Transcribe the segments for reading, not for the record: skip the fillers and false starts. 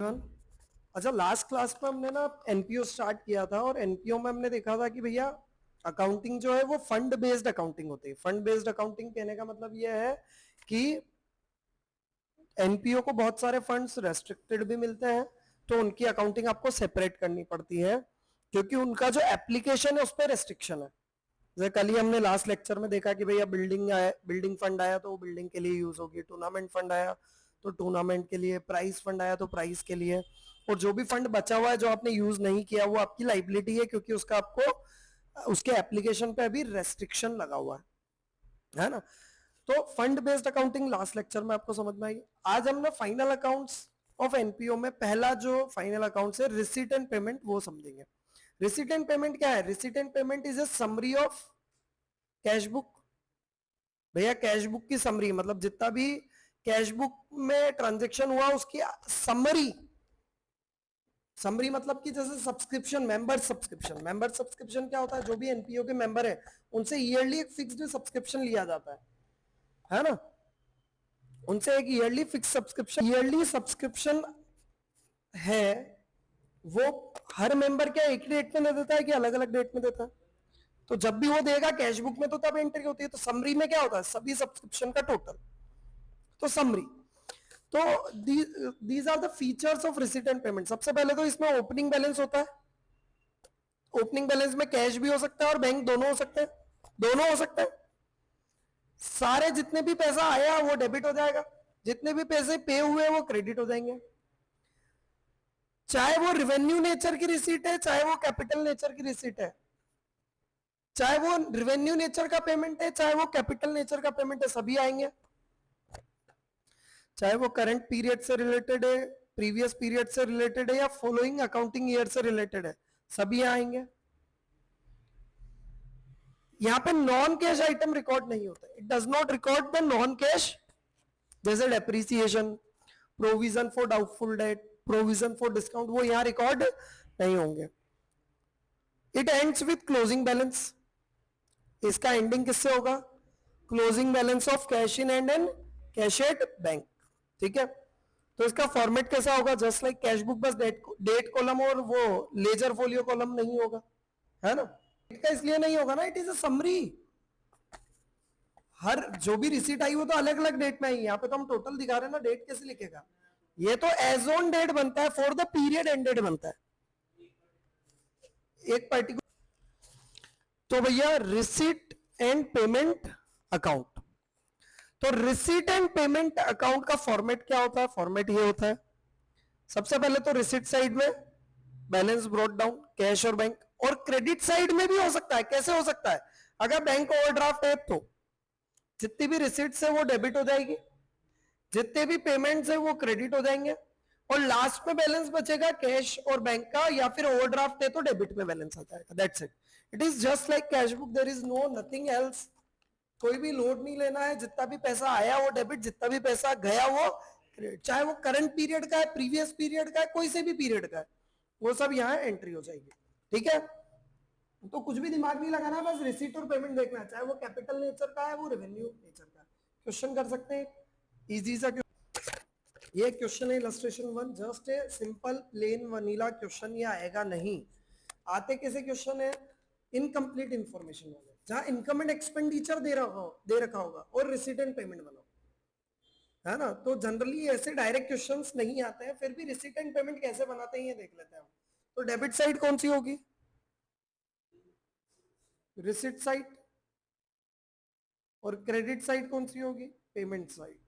अच्छा, last class में हमने ना एनपीओ स्टार्ट किया था और एनपीओ में हमने देखा था कि भैया अकाउंटिंग जो है वो फंड बेस्ड अकाउंटिंग होती है। फंड बेस्ड अकाउंटिंग कहने का मतलब ये है कि एनपीओ को बहुत सारे फंड्स रेस्ट्रिक्टेड भी मिलते हैं, तो उनकी अकाउंटिंग आपको सेपरेट करनी पड़ती है क्योंकि उनका जो एप्लीकेशन है उस पर रेस्ट्रिक्शन है। जैसे कल ही हमने लास्ट लेक्चर में देखा कि भैया बिल्डिंग फंड आया तो वो बिल्डिंग के लिए यूज होगी, टूर्नामेंट फंड आया तो टूर्नामेंट के लिए, प्राइस फंड आया तो प्राइस के लिए, और जो भी फंड बचा हुआ है जो आपने यूज नहीं किया वो आपकी लाइबिलिटी है क्योंकि उसका आपको उसके एप्लीकेशन पे अभी रेस्ट्रिक्शन लगा हुआ है ना। तो fund based accounting last lecture में आपको समझ में आई। आज हम ना फाइनल अकाउंट्स ऑफ एनपीओ में पहला जो फाइनल अकाउंट है रिसीट एंड पेमेंट वो समझेंगे। रिसीट एंड पेमेंट क्या है? Receipt and payment is a summary of cash book. भैया कैश बुक की समरी मतलब जितना भी कैश बुक में ट्रांजेक्शन हुआ उसकी समरी। समरी मतलब कि जैसे सब्सक्रिप्शन, मेंबर सब्सक्रिप्शन क्या होता है? जो भी एनपीओ के मेंबर है उनसे ईयरली एक फिक्स्ड सब्सक्रिप्शन लिया जाता है ना। उनसे एक ईयरली सब्सक्रिप्शन है, वो हर मेंबर क्या एक ही डेट में दे देता है कि अलग अलग डेट में देता है? तो जब भी वो देगा कैश बुक में तो तब एंट्री होती है। तो समरी में क्या होता है? सभी सब्सक्रिप्शन का टोटल, तो समरी। तो these are the features of receipt and payment. सबसे पहले तो इसमें ओपनिंग बैलेंस होता है। ओपनिंग बैलेंस में कैश भी हो सकता है और बैंक दोनों हो सकते हैं, दोनों हो सकते हैं। सारे जितने भी पैसा आया वो डेबिट हो जाएगा, जितने भी पैसे पे हुए वो क्रेडिट हो जाएंगे। चाहे वो रिवेन्यू नेचर की रिसीट है, चाहे वो कैपिटल नेचर की रिसीट है, चाहे वो रिवेन्यू नेचर का पेमेंट है, चाहे वो कैपिटल नेचर का पेमेंट है, सभी आएंगे। चाहे वो करंट पीरियड से रिलेटेड है, प्रीवियस पीरियड से रिलेटेड है या फॉलोइंग अकाउंटिंग ईयर से रिलेटेड है, सभी आएंगे। यहां पे नॉन कैश आइटम रिकॉर्ड नहीं होता, it does not record the non cash, जैसे depreciation, provision for doubtful debt, provision for discount, वो यहां रिकॉर्ड नहीं होंगे। It ends with closing balance. इसका एंडिंग किससे होगा? Closing balance of cash in hand and cash at bank. ठीक है, तो इसका फॉर्मेट कैसा होगा? जस्ट लाइक कैश बुक, बस डेट कॉलम और वो लेजर फोलियो कॉलम नहीं होगा, है ना। डेट का इसलिए नहीं होगा ना, इट इज अ समरी। हर जो भी रिसीट आई वो तो अलग अलग डेट में आई, यहाँ पे तो हम टोटल दिखा रहे हैं ना, डेट कैसे लिखेगा? ये तो एज ऑन डेट बनता है, फॉर द पीरियड एंडेड बनता है एक पर्टिकुलर। तो भैया रिसीट एंड पेमेंट अकाउंट, तो रिसीट एंड पेमेंट अकाउंट का फॉर्मेट क्या होता है? फॉर्मेट ये होता है, सबसे पहले तो रिसीट साइड में बैलेंस ब्रॉट डाउन, कैश और बैंक, और क्रेडिट साइड में भी हो सकता है। कैसे हो सकता है? अगर बैंक ओवरड्राफ्ट है तो जितनी भी रिसीट्स है वो डेबिट हो जाएगी, जितने भी पेमेंट्स है वो क्रेडिट हो जाएंगे, और लास्ट में बैलेंस बचेगा कैश और बैंक का, या फिर ओवरड्राफ्ट है तो डेबिट में बैलेंस आ जाएगा। That's it, it is just like cash book, there is no nothing else. कोई भी लोड नहीं लेना है, जितना भी पैसा आया वो डेबिट, जितना भी पैसा गया वो क्रेडिट, चाहे वो करंट पीरियड का है, प्रीवियस पीरियड का है, कोई से भी पीरियड का है, वो सब यहां एंट्री हो जाएगी। ठीक है, तो कुछ भी दिमाग नहीं लगाना, बस रिसीट और पेमेंट देखना है, चाहे वो कैपिटल नेचर का है, वो रेवेन्यू नेचर का है। क्वेश्चन कर सकते हैं इजी सा। ये क्वेश्चन है illustration 1, just a simple plain vanilla question, ये आएगा नहीं। आते कैसे क्वेश्चन है? इनकम्प्लीट इंफॉर्मेशन वाले, जहां इनकम एंड एक्सपेंडिचर दे रखा होगा और रिसीट एंड पेमेंट बनाओ, है ना। तो जनरली ऐसे डायरेक्ट क्वेश्चंस नहीं आते हैं, फिर भी रिसीट एंड पेमेंट कैसे बनाते हैं ये देख लेते हैं हम। तो डेबिट साइड कौन सी होगी? Receipt side. और क्रेडिट साइड कौन सी होगी? Payment side.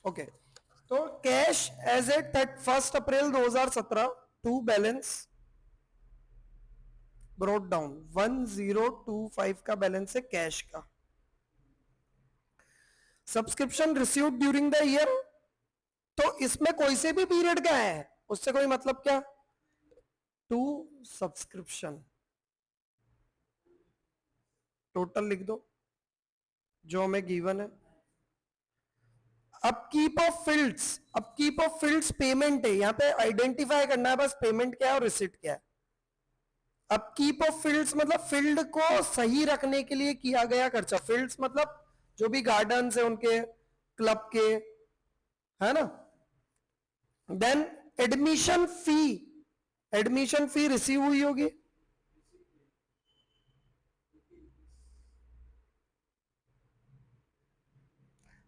ओके, तो cash as a 1 April 2017 to balance brought down 1025 का बैलेंस है कैश का। Subscription received during the year, तो इसमें कोई से भी पीरियड का है उससे कोई मतलब क्या? टू सब्सक्रिप्शन, टोटल लिख दो जो हमें गिवन है। Upkeep of fields, upkeep of fields payment है, यहां पे आइडेंटिफाई करना है बस पेमेंट क्या है और रिसीट क्या है। अपकीप ऑफ फील्ड्स मतलब फील्ड को सही रखने के लिए किया गया खर्चा। फील्ड्स मतलब जो भी गार्डन है उनके, क्लब के, है ना। देन एडमिशन फी रिसीव हुई होगी।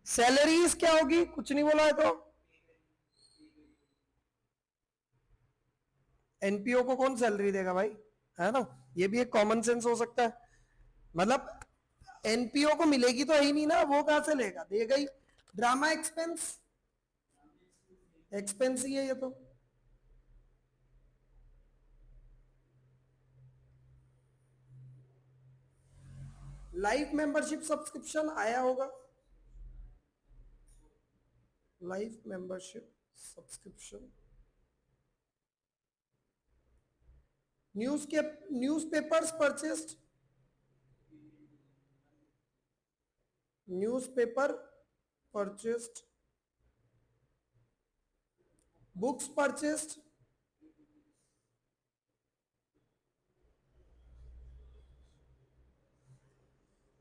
सैलरीज क्या होगी, कुछ नहीं बोला है तो। एनपीओ को कौन सैलरी देगा भाई, है ना। ये भी एक कॉमन सेंस हो सकता है, मतलब एनपीओ को मिलेगी तो ही नहीं ना, वो कहां से लेगा, देगा ही। ड्रामा एक्सपेंस, एक्सपेंस ही है ये तो। लाइव मेंबरशिप सब्सक्रिप्शन आया होगा, live membership subscription. Newspapers purchased, newspaper purchased, books purchased,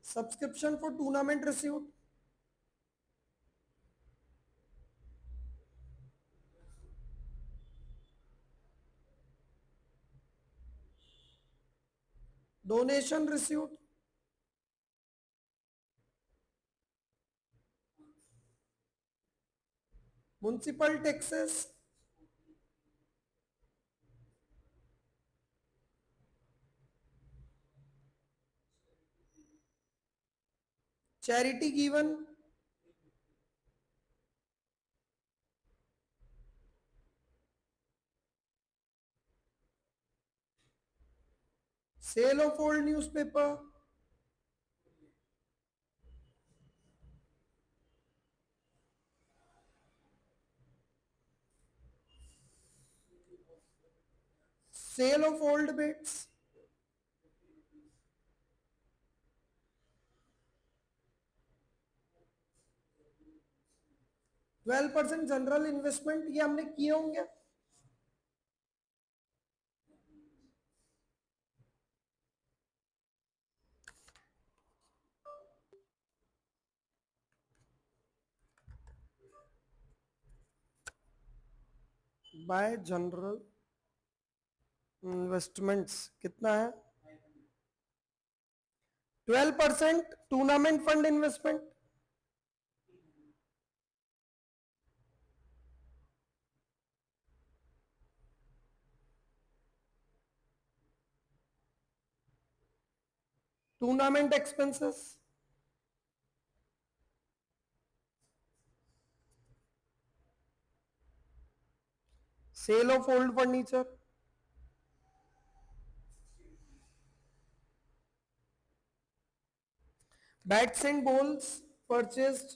subscription for tournament received, donation received, municipal taxes, charity given, sale of old newspaper, sale of old bits, 12% general investment, ये हमने किए होंगे। Bye general investments कितना है, 12% tournament fund investment, tournament expenses, sale of old furniture, bats and balls purchased,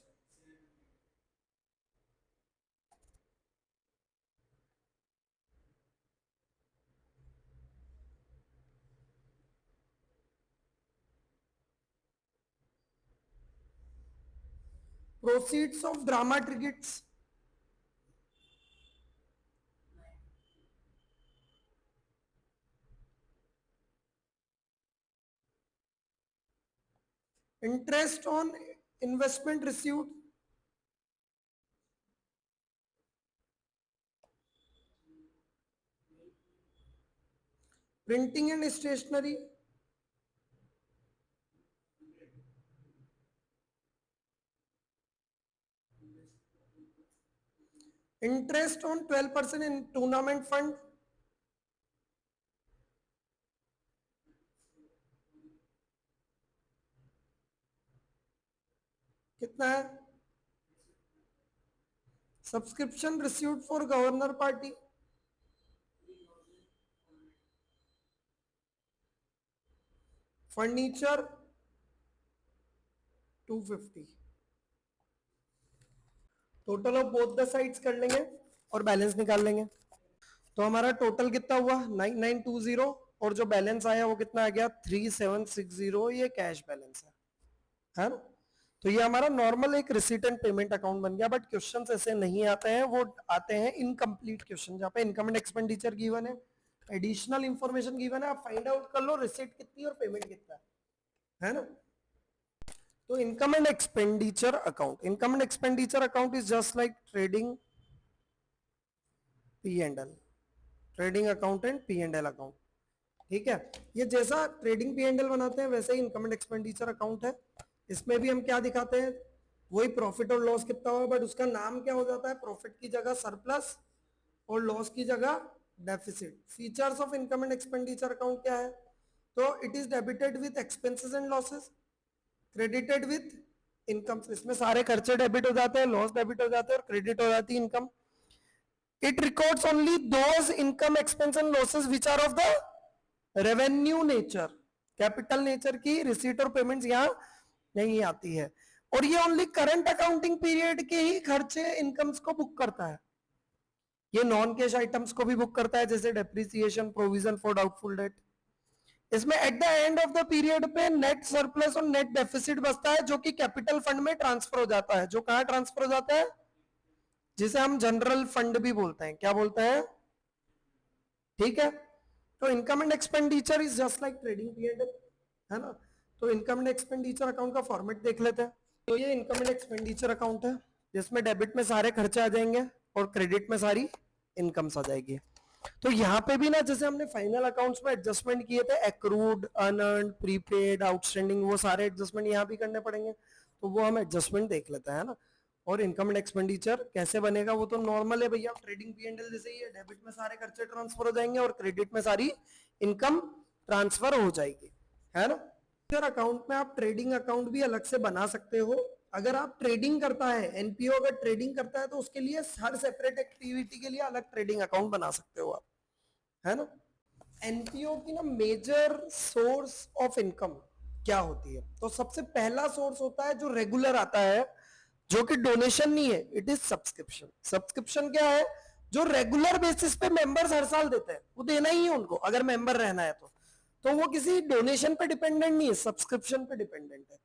proceeds of drama tickets, interest on investment received, printing and stationery, interest on 12% in tournament fund, कितना है, subscription received for governor party, furniture 250, total of both the sides कर लेंगे और balance निकाल लेंगे। तो हमारा total कितना हुआ 9920, और जो बैलेंस आया वो कितना आ गया 3760, ये कैश बैलेंस है ना। तो ये हमारा नॉर्मल एक रिसीट एंड पेमेंट अकाउंट बन गया। बट क्वेश्चंस ऐसे नहीं आते हैं, वो आते हैं इनकम्प्लीट क्वेश्चन, जहाँ पे इनकम एंड एक्सपेंडिचर गिवन है, एडिशनल इंफॉर्मेशन गिवन है, आप फाइंड आउट कर लो रिसीट कितनी और पेमेंट कितना है ना। तो income and expenditure account, income and expenditure account is just like trading P and L, trading account and P and L account. ठीक है, ये जैसा ट्रेडिंग पी एंड एल बनाते हैं वैसे ही इनकम एंड एक्सपेंडिचर अकाउंट है। इसमें भी हम क्या दिखाते हैं, वही प्रॉफिट और लॉस कितना हुआ, बट उसका नाम क्या हो जाता है, प्रॉफिट की जगह सरप्लस और लॉस की जगह deficit. Features of income and expenditure account क्या है, तो it is debited with expenses and losses, credited with income. इसमें सारे खर्चे डेबिट हो जाते हैं, लॉस डेबिट हो जाते हैं और क्रेडिट हो जाती है income. It records only those income expense and losses which are of the revenue nature, capital nature की रिसीट और पेमेंट्स यहां नहीं आती है। और ये ओनली करंट अकाउंटिंग पीरियड के ही खर्चे इनकम्स को बुक करता है। ये नॉन कैश आइटम्स को भी बुक करता है, जैसे depreciation, provision for doubtful debt. इसमें at the end of the period पे नेट सरप्लस और नेट डेफिसिट बचता है, जो कि कैपिटल फंड में ट्रांसफर हो जाता है। जो कहां ट्रांसफर हो जाता है, जिसे हम जनरल फंड भी बोलते हैं। क्या बोलते हैं, ठीक है। तो income and expenditure is just like trading period, है ना। तो इनकम एंड एक्सपेंडिचर अकाउंट का फॉर्मेट देख लेते हैं। तो ये इनकम एंड एक्सपेंडिचर अकाउंट है, जिसमें डेबिट में सारे खर्चे आ जाएंगे और क्रेडिट में सारी इनकम्स आ जाएगी। तो यहाँ पे भी ना, जैसे हमने फाइनल अकाउंट्स में एडजस्टमेंट किए थे, एक्रूड, अनअर्न्ड, प्रीपेड, आउटस्टैंडिंग, वो सारे एडजस्टमेंट यहाँ भी करने पड़ेंगे। तो वो हम एडजस्टमेंट देख लेते हैं ना। और इनकम एंड एक्सपेंडिचर कैसे बनेगा, वो तो नॉर्मल है भैया, ट्रेडिंग पी एंड एल जैसे ही है। डेबिट में सारे खर्चे ट्रांसफर हो जाएंगे और क्रेडिट में सारी इनकम ट्रांसफर हो जाएगी, है ना। अकाउंट में आप ट्रेडिंग अकाउंट भी अलग से बना सकते हो। अगर आप ट्रेडिंग करता है, एनपीओ अगर ट्रेडिंग करता है, तो उसके लिए हर सेपरेट एक्टिविटी के लिए अलग ट्रेडिंग अकाउंट बना सकते हो आप, है ना। एनपीओ की ना मेजर सोर्स ऑफ इनकम क्या होती है, तो सबसे पहला सोर्स होता है जो रेगुलर आता है, जो कि डोनेशन नहीं है, इट इज सब्सक्रिप्शन। सब्सक्रिप्शन क्या है, जो रेगुलर बेसिस पे मेंबर्स हर साल देते हैं, वो देना ही है उनको अगर मेंबर रहना है तो वो किसी डोनेशन पे डिपेंडेंट नहीं है, सब्सक्रिप्शन पे डिपेंडेंट है।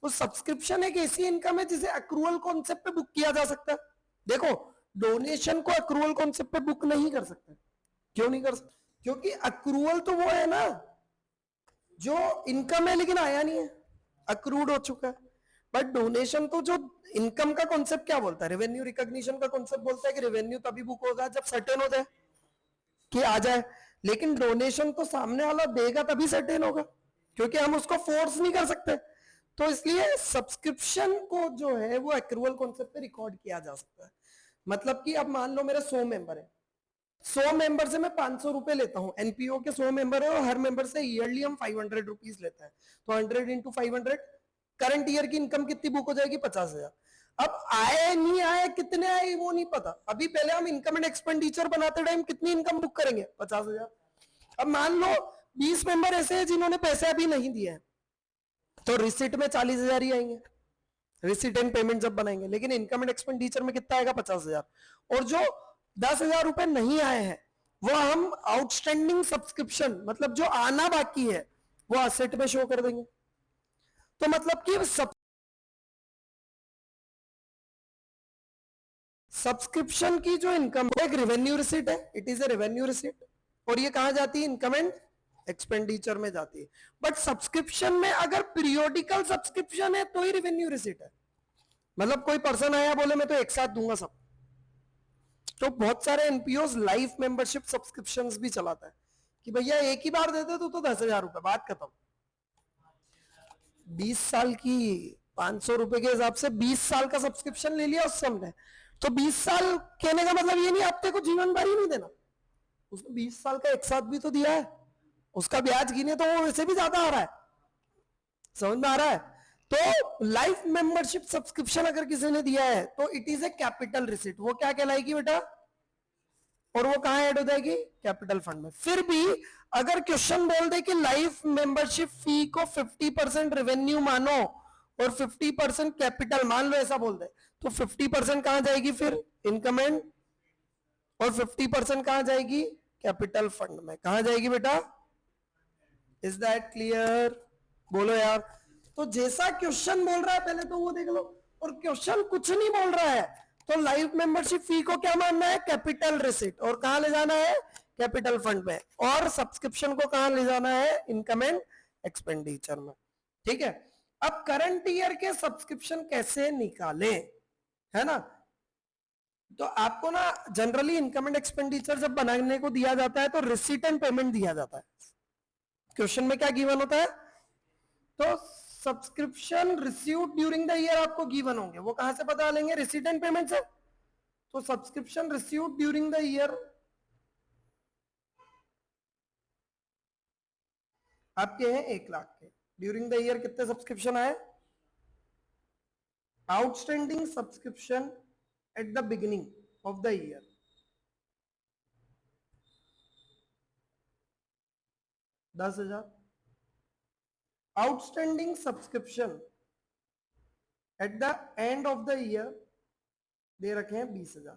वो सब्सक्रिप्शन एक ऐसी इनकम है जिसे अक्रूवल कॉन्सेप्ट पे बुक किया जा सकता है। देखो, डोनेशन को अक्रूवल कॉन्सेप्ट पे बुक नहीं कर सकते। क्यों नहीं कर सकते, क्योंकि अक्रूवल तो वो है ना जो इनकम है लेकिन आया नहीं है, अक्रूड हो चुका है। बट डोनेशन तो जो इनकम का कॉन्सेप्ट क्या बोलता है, रेवेन्यू रिकॉग्निशन का कॉन्सेप्ट बोलता है कि रेवेन्यू तभी बुक होगा जब सर्टेन हो जाए कि आ जाए। लेकिन डोनेशन तो सामने वाला देगा तभी सर्टेन होगा, क्योंकि हम उसको फोर्स नहीं कर सकते। तो इसलिए सब्सक्रिप्शन को जो है वो एक्रूवल कॉन्सेप्ट पे रिकॉर्ड किया जा सकता है। मतलब कि अब मान लो मेरे 100 मेंबर है, 100 मेंबर से मैं 500 रुपए लेता हूं। एनपीओ के 100 मेंबर है और हर मेंबर से ईयरली हम 500 रुपीज लेते हैं। तो 100 इंटू 500, करंट ईयर की इनकम कितनी बुक हो जाएगी, 50,000। अब आए नहीं आए, कितने आए वो नहीं पता अभी। पहले हम इनकम एंड एक्सपेंडिचर बनाते टाइम कितनी इनकम बुक करेंगे, 50,000। अब मान लो 20 मेंबर ऐसे हैं जिन्होंने पैसे अभी नहीं दिए हैं, तो रिसिट में 40,000 ही आएंगे, रिसिट एंड पेमेंट जब बनाएंगे। लेकिन इनकम एंड एक्सपेंडिचर में कितना आएगा, 50,000। और जो 10,000 रुपए नहीं आए हैं, वो हम आउटस्टैंडिंग सब्सक्रिप्शन, मतलब जो आना बाकी है, वो असेट में शो कर देंगे। तो मतलब कि सब्सक्रिप्शन की जो इनकम है एक रेवेन्यू रिसीट है, it is a revenue receipt. और ये कहां जाती है, इनकम एंड एक्सपेंडिचर में जाती है। बट सब्सक्रिप्शन में अगर पीरियोडिकल सब्सक्रिप्शन है तो ही रेवेन्यू रिसीट है। मतलब कोई पर्सन आया बोले मैं तो एक साथ दूंगा सब, तो बहुत सारे एनपीओ लाइफ मेंबरशिप सब्सक्रिप्शंस भी चलाता है कि भैया एक ही बार देते तो 10,000 रुपए, बात खत्म। 20 साल की 500 रुपए के हिसाब से 20 साल का सब्सक्रिप्शन ले लिया उससे हमने। तो 20 साल कहने का मतलब ये नहीं आपको को जीवन भर ही नहीं देना, उसने 20 साल का एक साथ भी तो दिया है, उसका ब्याज गिने तो वो वैसे भी ज्यादा आ रहा है, समझ में आ रहा है। तो लाइफ मेंबरशिप सब्सक्रिप्शन अगर किसी ने दिया है तो it is A capital receipt. वो क्या कहलाएगी बेटा, और वो कहां ऐड हो जाएगी, कैपिटल फंड में। फिर भी अगर क्वेश्चन बोल दे कि लाइफ मेंबरशिप फी को 50% रेवेन्यू मानो और 50% कैपिटल मान लो, ऐसा बोल दे, तो 50% कहां जाएगी फिर, इनकम एंड, और 50% कहां जाएगी, कैपिटल फंड में। कहां जाएगी बेटा, इज दैट क्लियर, बोलो यार। तो जैसा क्वेश्चन बोल रहा है पहले तो वो देख लो, और क्वेश्चन कुछ नहीं बोल रहा है तो लाइफ मेंबरशिप फी को क्या मानना है, कैपिटल रिसीट, और कहां ले जाना है, कैपिटल फंड में। और सब्सक्रिप्शन को कहां ले जाना है, इनकम एंड एक्सपेंडिचर में। ठीक है, अब करंट ईयर के सब्सक्रिप्शन कैसे निकालें, है ना? तो आपको ना जनरली इनकम एंड एक्सपेंडिचर जब बनाने को दिया जाता है तो रिसीट एंड पेमेंट दिया जाता है। क्वेश्चन में क्या गिवन होता है? तो subscription received during the year आपको गिवन होंगे, वो कहां से पता लेंगे? रिसीट एंड पेमेंट से। तो subscription received during the year आपके हैं 1,00,000 के। ड्यूरिंग द ईयर कितने सब्सक्रिप्शन आए? Outstanding subscription at the beginning of the year 10,000। Outstanding subscription at the end of the year दे रखे हैं 20,000।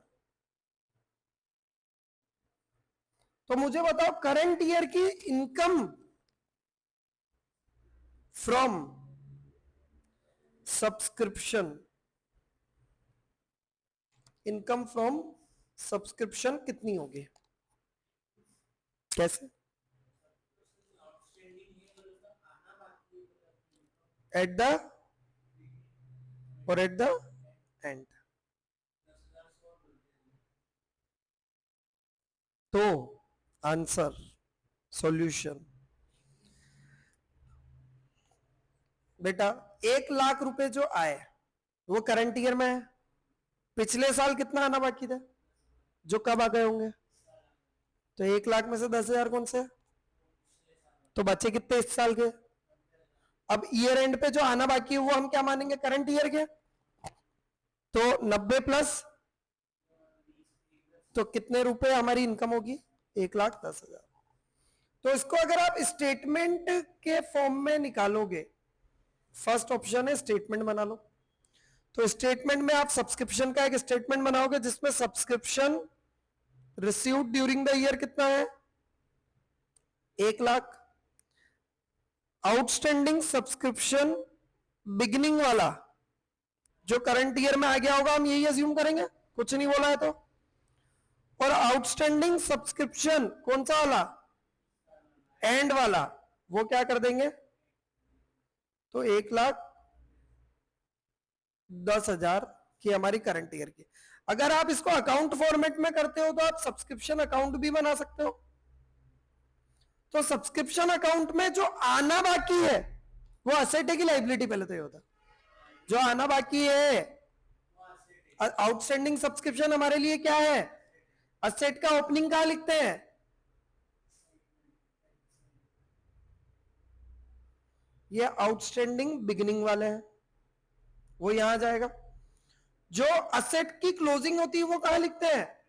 तो मुझे बताओ करंट ईयर की income from subscription, income from subscription कितनी होगी? कैसे? एट द और एट द एंड। तो आंसर सॉल्यूशन बेटा 1,00,000 रुपए जो आए वो करंट ईयर में है। पिछले साल कितना आना बाकी था जो कब आ गए होंगे? तो 1,00,000 में से 10,000 कौन से? तो बचे कितने इस साल के? अब ईयर एंड पे जो आना बाकी है वो हम क्या मानेंगे? करंट ईयर के। तो 90 प्लस तो कितने रुपए हमारी इनकम होगी? 1,10,000। तो इसको अगर आप स्टेटमेंट के फॉर्म में निकालोगे, फर्स्ट ऑप्शन है स्टेटमेंट बना लो। तो स्टेटमेंट में आप सब्सक्रिप्शन का एक स्टेटमेंट बनाओगे जिसमें subscription received during the year कितना है? 1,00,000। आउटस्टैंडिंग सब्सक्रिप्शन बिगिनिंग वाला जो करंट ईयर में आ गया होगा, हम यही अज्यूम करेंगे, कुछ नहीं बोला है तो। और आउटस्टैंडिंग सब्सक्रिप्शन कौन सा वाला? एंड वाला, वो क्या कर देंगे? तो 1,10,000 की हमारी करंट ईयर की। अगर आप इसको अकाउंट फॉर्मेट में करते हो तो आप सब्सक्रिप्शन अकाउंट भी बना सकते हो। तो सब्सक्रिप्शन अकाउंट में जो आना बाकी है वो असेट है कि लाइबिलिटी? पहले तो ये होता जो आना बाकी है। आउटस्टैंडिंग सब्सक्रिप्शन हमारे लिए क्या है? असेट का ओपनिंग कहां लिखते हैं? ये आउटस्टैंडिंग बिगिनिंग वाले हैं, वो यहां जाएगा। जो असेट की क्लोजिंग होती है वो कहां लिखते हैं?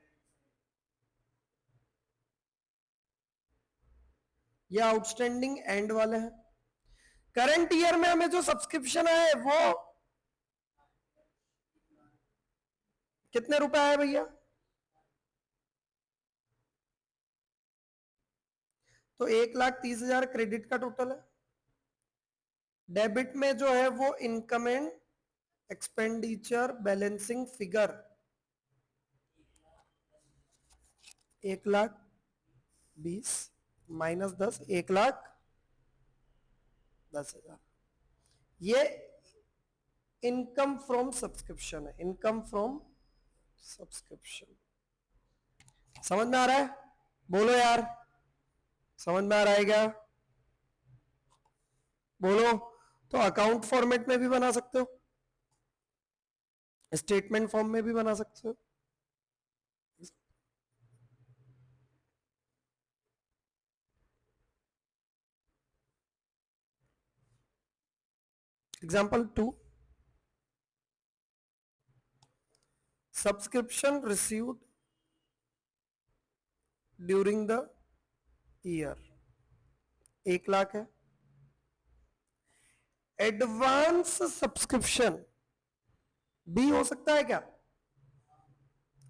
ये आउटस्टैंडिंग एंड वाले हैं। करंट ईयर में हमें जो सब्सक्रिप्शन है वो कितने रुपए आए भैया? तो 1,30,000 क्रेडिट का टोटल है। डेबिट में जो है वो income and expenditure balancing figure 1,20,000 minus 10, 1,10,000। ये इनकम फ्रॉम सब्सक्रिप्शन है, इनकम फ्रॉम सब्सक्रिप्शन। समझ में आ रहा है? बोलो यार, समझ में आ रहा है क्या? बोलो। तो अकाउंट फॉर्मेट में भी बना सकते हो, स्टेटमेंट फॉर्म में भी बना सकते हो। Example 2, subscription received during the year 1,00,000 है। एडवांस सब्सक्रिप्शन भी हो सकता है क्या?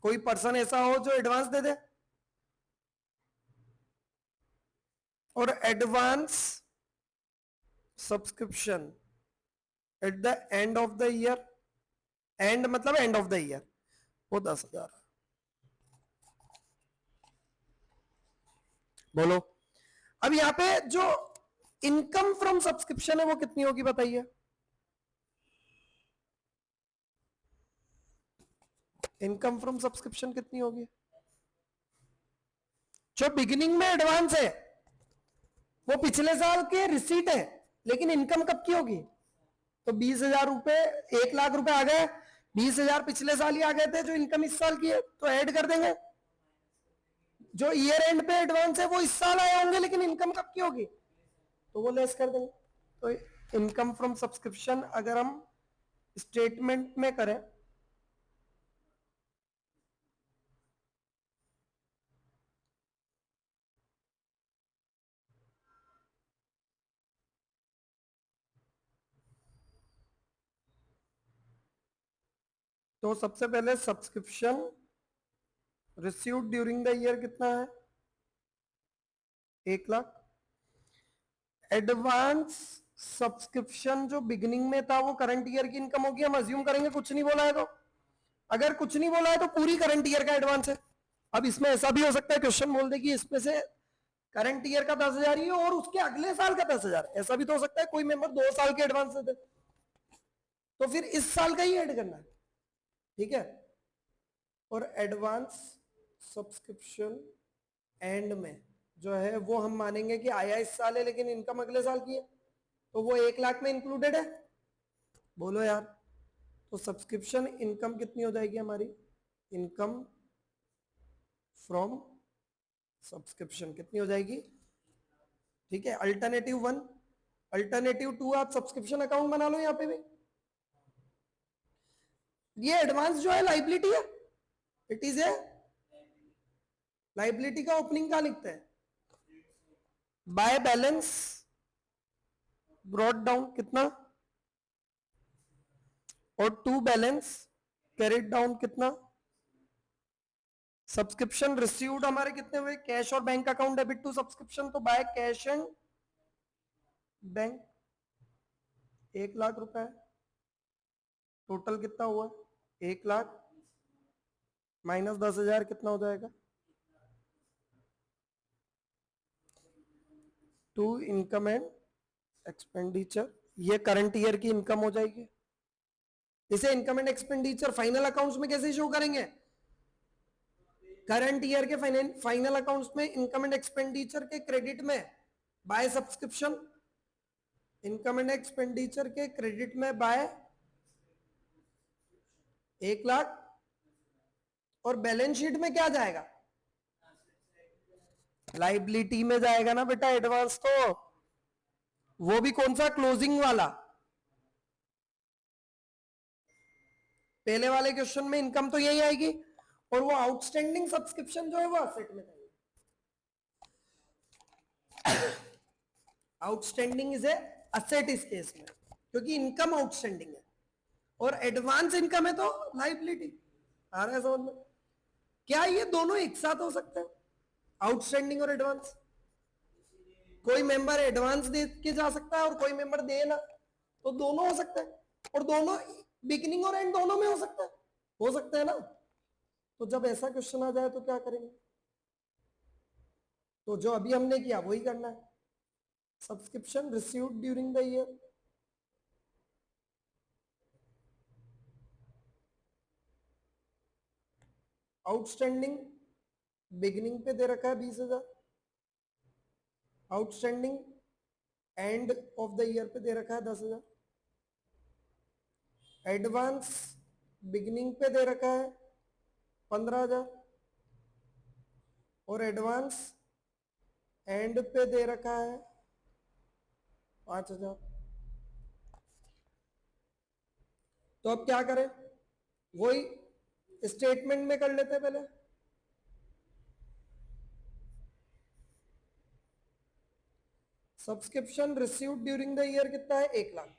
कोई पर्सन ऐसा हो जो एडवांस दे दे, और advance subscription at the end of the year, and मतलब एंड ऑफ द ईयर, वो 10,000। बोलो। अब यहां पे जो इनकम फ्रॉम सब्सक्रिप्शन है वो कितनी होगी बताइए? इनकम फ्रॉम सब्सक्रिप्शन कितनी होगी? जो बिगिनिंग में एडवांस है वो पिछले साल के रिसीट है, लेकिन इनकम कब की होगी? तो 20,000 रुपए, 1,00,000 रुपए आ गए, 20,000 पिछले साल ही आ गए थे जो इनकम इस साल की है, तो ऐड कर देंगे। जो ईयर एंड पे एडवांस है वो इस साल आए होंगे, लेकिन इनकम कब की होगी? तो वो लेस कर देंगे। तो इनकम फ्रॉम सब्सक्रिप्शन अगर हम स्टेटमेंट में करें, तो सबसे पहले subscription received during the year कितना है? 1,00,000। एडवांस सब्सक्रिप्शन जो बिगिनिंग में था वो करंट ईयर की इनकम होगी, हम अज्यूम करेंगे कुछ नहीं बोला है तो। अगर कुछ नहीं बोला है तो पूरी करंट ईयर का एडवांस है। अब इसमें ऐसा भी हो सकता है क्वेश्चन बोल दे कि इसमें से करंट ईयर का 10,000 ही है और उसके अगले साल का 10,000, ऐसा भी तो हो सकता है। कोई मेंबर 2 साल के एडवांस देते, तो फिर इस साल का ही ऐड करना है, ठीक है। और एडवांस सब्सक्रिप्शन एंड में जो है वो हम मानेंगे कि आया इस साल है लेकिन इनकम अगले साल की है, तो वो 1,00,000 में इंक्लूडेड है। बोलो यार, तो सब्सक्रिप्शन इनकम कितनी हो जाएगी हमारी? इनकम फ्रॉम सब्सक्रिप्शन कितनी हो जाएगी? ठीक है, अल्टरनेटिव 1। अल्टरनेटिव 2 आप सब्सक्रिप्शन अकाउंट बना लो। यहां पे भी ये एडवांस जो है लाइबिलिटी है, इट इज ए लाइबिलिटी। का ओपनिंग क्या लिखते हैं? बाय बैलेंस ब्रॉट डाउन कितना, और टू बैलेंस कैरिड डाउन कितना। सब्सक्रिप्शन रिसीव्ड हमारे कितने हुए? कैश और bank account debit to subscription, तो बाय कैश एंड बैंक 1,00,000 रुपए। टोटल कितना हुआ? 1,00,000 माइनस 10,000 कितना हो जाएगा? टू इनकम एंड एक्सपेंडिचर, ये करंट ईयर की इनकम हो जाएगी। इसे income and expenditure final accounts में कैसे शो करेंगे? करंट ईयर के फाइनल अकाउंट्स में इनकम एंड एक्सपेंडिचर के क्रेडिट में by subscription, income and expenditure के क्रेडिट में बाय 1,00,000, और बैलेंस शीट में क्या जाएगा? लाइबिलिटी में जाएगा ना बेटा एडवांस, तो वो भी कौन सा? क्लोजिंग वाला। पहले वाले क्वेश्चन में इनकम तो यही आएगी, और वो आउटस्टैंडिंग सब्सक्रिप्शन जो है वो असेट में जाएगी। आउटस्टैंडिंग इज ए असेट इस केस में, क्योंकि इनकम आउटस्टैंडिंग है और एडवांस इनकम है तो लाइबिलिटी। आ रहा है समझ में? क्या ये दोनों एक साथ हो सकते हैं, आउटस्टैंडिंग और एडवांस? कोई मेंबर एडवांस दे के जा सकता है और कोई मेंबर दे ना, तो दोनों हो सकते हैं, और दोनों बिगिनिंग और एंड दोनों में हो सकता है ना। तो जब ऐसा क्वेश्चन आ जाए तो क्या करेंगे? तो जो अभी हमने किया वही करना है। Subscription received during the year, outstanding beginning पे दे रखा है 20,000, outstanding and of the year पे दे रखा है 10,000, एडवांस बिगिनिंग पे दे रखा है 15,000, और एडवांस एंड पे दे रखा है 5,000। तो अब क्या करें? वही स्टेटमेंट में कर लेते हैं पहले। Subscription received during the year कितना है? 1,00,000।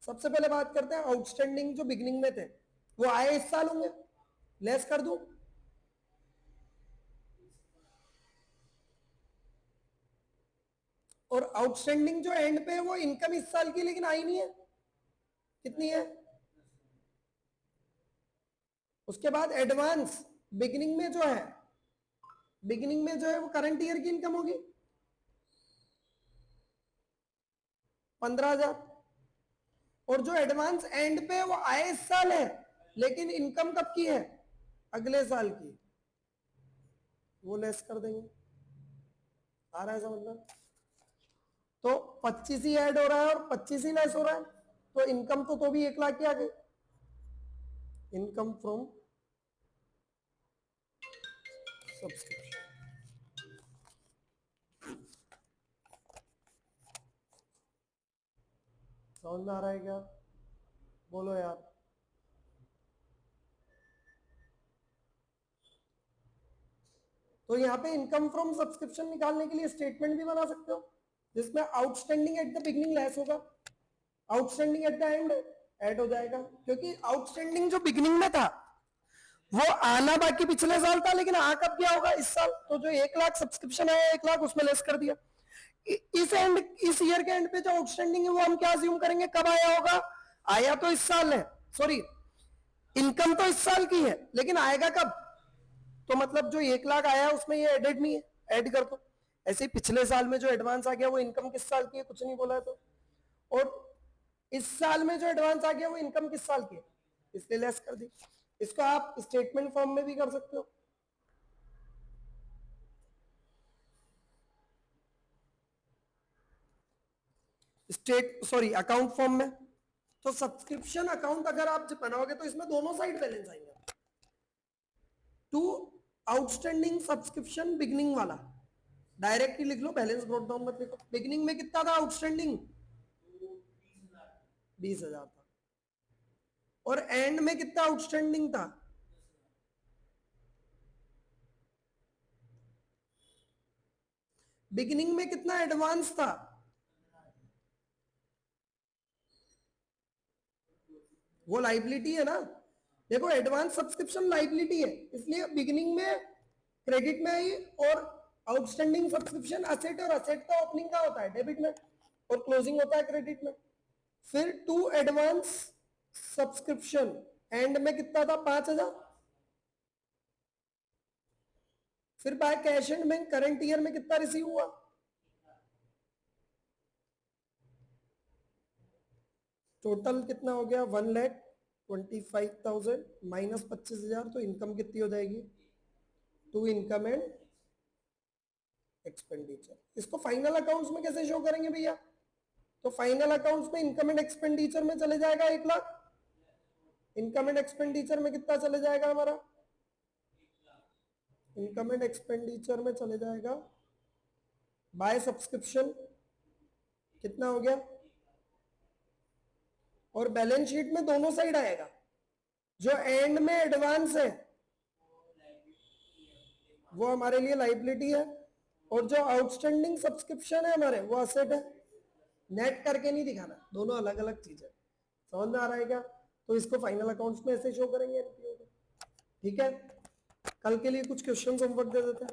सबसे पहले बात करते हैं आउटस्टैंडिंग जो बिगिनिंग में थे वो आए इस साल होंगे, लेस कर दूं। और आउटस्टैंडिंग जो एंड पे है वो इनकम इस साल की लेकिन आई नहीं है, कितनी है? उसके बाद एडवांस बिगिनिंग में जो है, बिगिनिंग में जो है वो करंट ईयर की इनकम होगी 15,000, और जो एडवांस एंड पे वो आए इस साल है लेकिन इनकम कब की है, अगले साल की, वो लेस कर देंगे। आ रहा है समझ में? तो 25 ही ऐड हो रहा है और 25 ही लेस हो रहा है, तो इनकम तो भी 1 लाख की आ गई। Income from subscription. समझ में आ रहा है क्या? बोलो यार। तो यहाँ पे इनकम फ्रॉम सब्सक्रिप्शन निकालने के लिए स्टेटमेंट भी बना सकते हो, जिसमें outstanding at the beginning less होगा, outstanding at the end add हो जाएगा, क्योंकि आउटस्टैंडिंग जो बिगनिंग में था वो आना बाकी पिछले साल था, लेकिन आ कब गया होगा, इस साल। तो जो 1 लाख सब्सक्रिप्शन है, 1 लाख उसमें लेस कर दिया। इस ईयर के एंड पे जो आउटस्टैंडिंग है वो हम क्या अज्यूम करेंगे, कब आया होगा? आया तो इस साल है, सॉरी, इनकम तो इस साल की है, लेकिन आएगा कब? तो मतलब जो 1 लाख आया है उसमें ये एडेड नहीं है, ऐड कर दो। ऐसे ही पिछले साल में जो एडवांस आ गया वो इनकम किस साल की है, कुछ नहीं बोला है तो। और इस साल में जो एडवांस आ गया वो इनकम किस साल की है, इसलिए लेस कर दी। इसको आप स्टेटमेंट फॉर्म में भी कर सकते हो। अकाउंट फॉर्म में। तो सब्सक्रिप्शन अकाउंट अगर आप बनाओगे तो इसमें दोनों साइड बैलेंस आएंगे। टू आउटस्टैंडिंग सब्सक्रिप्शन बिगनिंग वाला डायरेक्टली लिख लो, बैलेंस ब्रॉट डाउन मत लिखो। बिगनिंग में कितना था आउटस्टैंडिंग? 20,000 था। और एंड में कितना आउटस्टैंडिंग था? बिगिनिंग में कितना एडवांस था? वो लाइबिलिटी है ना। देखो एडवांस सब्सक्रिप्शन लाइबिलिटी है, इसलिए बिगिनिंग में क्रेडिट में आई, और आउटस्टैंडिंग सब्सक्रिप्शन असेट, और असेट का ओपनिंग का होता है डेबिट में और क्लोजिंग होता है क्रेडिट में। फिर टू एडवांस सब्सक्रिप्शन एंड में कितना था? 5,000। फिर bye cash and bank current year में कितना रिसीव हुआ? टोटल कितना हो गया? 1,25,000 माइनस 25,000, तो इनकम कितनी हो जाएगी? To income and expenditure. इसको फाइनल अकाउंट्स में कैसे शो करेंगे भैया? तो फाइनल अकाउंट्स में इनकम एंड एक्सपेंडिचर में चले जाएगा 1 लाख, इनकम एंड एक्सपेंडिचर में कितना चले जाएगा हमारा? इनकम एंड एक्सपेंडिचर में चले जाएगा बाय सब्सक्रिप्शन, कितना हो गया? और बैलेंस शीट में दोनों साइड आएगा, जो एंड में एडवांस है वो हमारे लिए लाइबिलिटी है, और जो आउटस्टैंडिंग सब्सक्रिप्शन है हमारे वो असेट है। नेट करके नहीं दिखाना, दोनों अलग अलग चीज है। समझ में आ रहा है क्या? तो इसको फाइनल अकाउंट्स में ऐसे शो करेंगे एनपीओ को। ठीक है, कल के लिए कुछ क्वेश्चन होमवर्क दे देते हैं।